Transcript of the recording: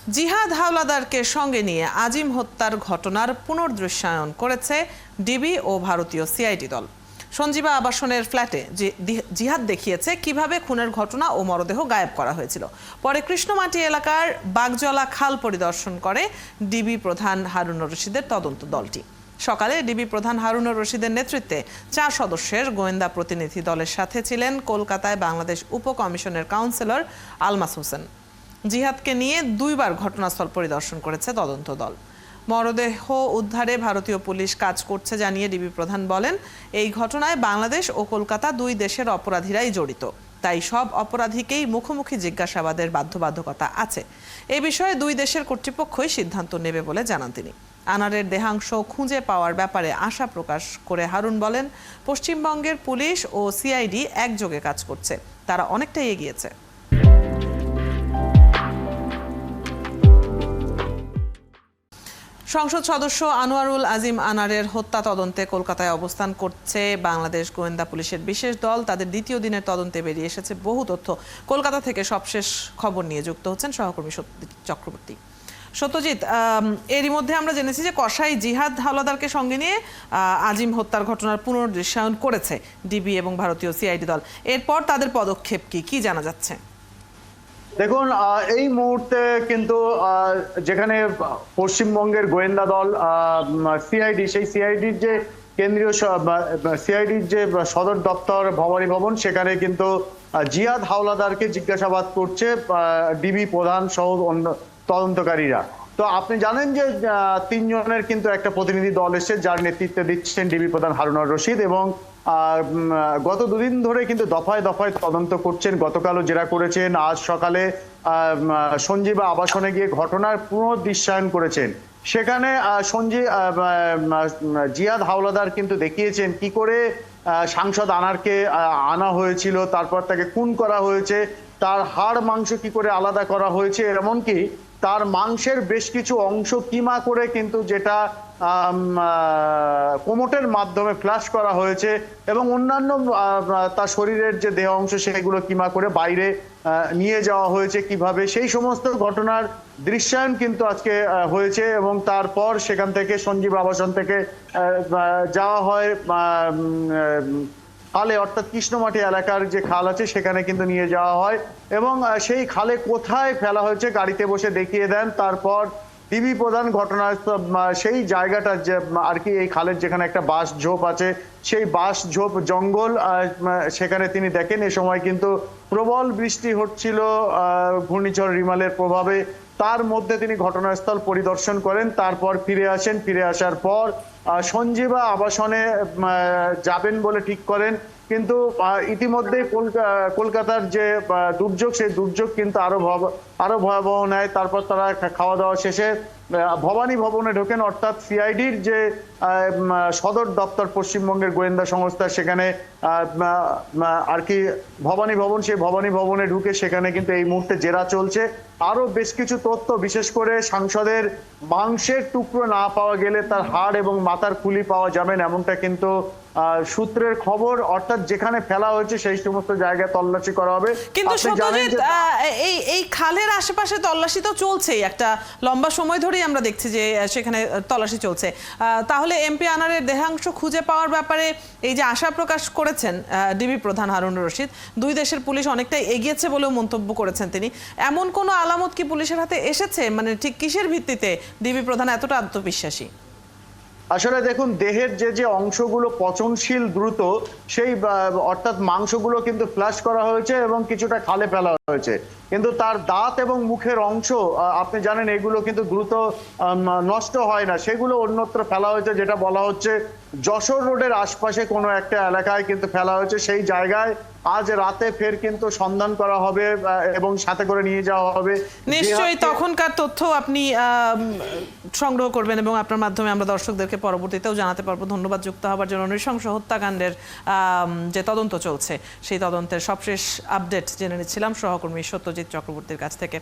জিহাদ হাওলাদারকে সঙ্গে নিয়ে আজিম হত্যার ঘটনার পুনর্দৃশ্যায়ন করেছে ডিবি ও ভারতীয় সিআইডি দল। সঞ্জীবা আবাসনের ফ্ল্যাটে জিহাদ দেখিয়েছে কিভাবে খুনের ঘটনা ও মরদেহ গায়েব করা হয়েছিল। পরে কৃষ্ণমাটি এলাকার বাগজলা খাল পরিদর্শন করে ডিবি প্রধান হারুনুর রশিদের তদন্ত দলটি। সকালে ডিবি প্রধান হারুনুর রশিদের নেতৃত্বে 4 সদস্যের গোয়েন্দা প্রতিনিধি দলের সাথে ছিলেন কলকাতায় বাংলাদেশ উপকমিশনের কাউন্সিলর আলমাস হোসেন। জিহাদকে নিয়ে 2 বার ঘটনাস্থল পরিদর্শন করেছে তদন্ত দল। মরদেহ উদ্ধারে ভারতীয় পুলিশ কাজ করছে জানিয়ে ডিবি প্রধান বলেন, এই ঘটনায় বাংলাদেশ ও কলকাতা 2 দেশের অপরাধীরাই জড়িত, তাই সব অপরাধীকেই মুখোমুখি জিজ্ঞাসাবাদের বাধ্যবাধকতা আছে। এ বিষয়ে 2 দেশের কর্তৃপক্ষই সিদ্ধান্ত নেবে বলে জানান তিনি। আনারের দেহাংশ খুঁজে পাওয়ার ব্যাপারে আশা প্রকাশ করে হারুন বলেন, পশ্চিমবঙ্গের পুলিশ ও সিআইডি একযোগে কাজ করছে, তারা অনেকটাই এগিয়েছে। সংসদ সদস্য আনোয়ারুল আজিম আনারের হত্যা তদন্তে কলকাতায় অবস্থান করছে বাংলাদেশ গোয়েন্দা পুলিশের বিশেষ দল। তাদের 2য় দিনের তদন্তে বেরিয়ে এসেছে বহু তথ্য। কলকাতা থেকে সবশেষ খবর নিয়ে যুক্ত হচ্ছেন সহকর্মী সত্যজিৎ চক্রবর্তী। সত্যজিৎ, এরই মধ্যে আমরা জেনেছি যে কসাই জিহাদ হাওলাদারকে সঙ্গে নিয়ে আজিম হত্যার ঘটনার পুনর্দৃশ্যায়ন করেছে ডিবি এবং ভারতীয় সিআইডি দল। এরপর তাদের পদক্ষেপ কি জানা যাচ্ছে? দেখুন, এই মুহূর্তে কিন্তু যেখানে পশ্চিমবঙ্গের গোয়েন্দা দল সিআইডি, সেই সিআইডির যে কেন্দ্রীয় সিআইডির যে সদর দপ্তর ভবানী ভবন, সেখানে কিন্তু জিহাদ হাওলাদারকে জিজ্ঞাসাবাদ করছে ডিবি প্রধান সহ তদন্তকারীরা। তো আপনি জানেন যে 3 জনের কিন্তু একটা প্রতিনিধি দল এসেছে, যার নেতৃত্বে দিচ্ছেন ডিবি প্রধান হারুনুর রশিদ, এবং গত 2 দিন ধরে কিন্তু দফায় দফায় তদন্ত করছেন। গতকালও জেরা করেছেন, আজ সকালে সঞ্জীবা আবাসনে গিয়ে ঘটনার পুনর্দৃশ্যায়ন করেছেন। সেখানে জিহাদ হাওলাদার কিন্তু দেখিয়েছেন কি করে সাংসদ আনারকে আনা হয়েছিল, তারপর তাকে খুন করা হয়েছে, তার হাড় মাংস কি করে আলাদা করা হয়েছে, এমনকি তার মাংসের বেশ কিছু অংশ কিমা করে কিন্তু যেটা কোমটের মাধ্যমে ফ্ল্যাশ করা হয়েছে, এবং অন্যান্য তার শরীরের যে দেহ অংশ সেগুলো কিমা করে বাইরে নিয়ে যাওয়া হয়েছে কিভাবে, সেই সমস্ত ঘটনার দৃশ্যায়ন কিন্তু আজকে হয়েছে। এবং তারপর সেখান থেকে সঞ্জীব আবাসন থেকে যাওয়া হয় খালে, অর্থাৎ কৃষ্ণমাটি এলাকার যে খাল আছে সেখানে কিন্তু নিয়ে যাওয়া হয়, এবং সেই খালে কোথায় ফেলা হয়েছে গাড়িতে বসে দেখিয়ে দেন। তারপর ডিবি প্রধান ঘটনাস্থল সেই জায়গাটা যে আর কি, এই খালের যেখানে একটা বাঁশ ঝোপ আছে, সেই বাঁশ ঝোপ জঙ্গল, সেখানে তিনি দেখেন। এ সময় কিন্তু প্রবল বৃষ্টি হচ্ছিল ঘূর্ণিঝড় রিমালের প্রভাবে। তার মধ্যে তিনি ঘটনাস্থল পরিদর্শন করেন, তারপর ফিরে আসেন। ফিরে আসার পর সঞ্জীবা আবাসনে যাবেন বলে ঠিক করেন, কিন্তু ইতিমধ্যে কলকাতার যে দুর্যোগ, সেই দুর্যোগ কিন্তু আরো ভয়াবহ নেয়। তারপর তারা খাওয়া দাওয়া শেষে ভবানী ভবনে ঢোকেন, অর্থাৎ সিআইডির যে সদর দপ্তর পশ্চিমবঙ্গের গোয়েন্দা সংস্থা, সেখানে আর কি ভবানী ভবন, সেই ভবানী ভবনে ঢুকে সেখানে কিন্তু এই মুহূর্তে জেরা চলছে। আরো বেশ কিছু তথ্য, বিশেষ করে সাংসদের মাংসের টুকরো না পাওয়া গেলে তার হাড় এবং মাথার খুলি পাওয়া যাবেন, এমনটা কিন্তু সূত্রের খবর। অর্থাৎ যেখানে ফেলা হয়েছে সেই সমস্ত জায়গায় তল্লাশি করা হবে। কিন্তু এই খালের আশেপাশে তল্লাশি তো চলছেই, একটা লম্বা সময় ধরেই আমরা দেখছি যে সেখানে তল্লাশি চলছে। তাহলে এমপি আনারের দেহাংশ খুঁজে পাওয়ার ব্যাপারে এই যে আশা প্রকাশ করেছেন ডিবি প্রধান হারুনুর রশিদ, 2 দেশের পুলিশ অনেকটাই এগিয়েছে বলেও মন্তব্য করেছেন তিনি। এমন কোনো আলামত কি পুলিশের হাতে এসেছে? মানে ঠিক কিসের ভিত্তিতে ডিবি প্রধান এতটা আত্মবিশ্বাসী? আসলে দেখুন, দেহের যে অংশগুলো পচনশীল দ্রুত, সেই অর্থাৎ মাংসগুলো কিন্তু ফ্ল্যাশ করা হয়েছে এবং কিছুটা খালে ফেলা হয়েছে, কিন্তু তার দাঁত এবং মুখের অংশ আপনি জানেন এগুলো কিন্তু দ্রুত নষ্ট হয় না, সেগুলো অন্যত্র ফেলা হয়েছে। যেটা বলা হচ্ছে যশোর রোডের আশপাশে কোনো একটা এলাকায় কিন্তু ফেলা হয়েছে। সেই জায়গায় আজ রাতে ফের কিন্তু সন্ধান করা হবে এবং সাথে করে নিয়ে যাওয়া হবে। নিশ্চয়ই তখনকার তথ্য আপনি সংগ্রহ করবেন এবং আপনার মাধ্যমে আমরা দর্শকদেরকে পরবর্তীতেও জানাতে পারবো। ধন্যবাদ যুক্ত হওয়ার জন্য। নৃশংস হত্যাকাণ্ডের যে তদন্ত চলছে সেই তদন্তের সবশেষ আপডেট জেনে নিচ্ছিলাম সহকর্মী সত্যজিৎ চক্রবর্তীর কাছ থেকে।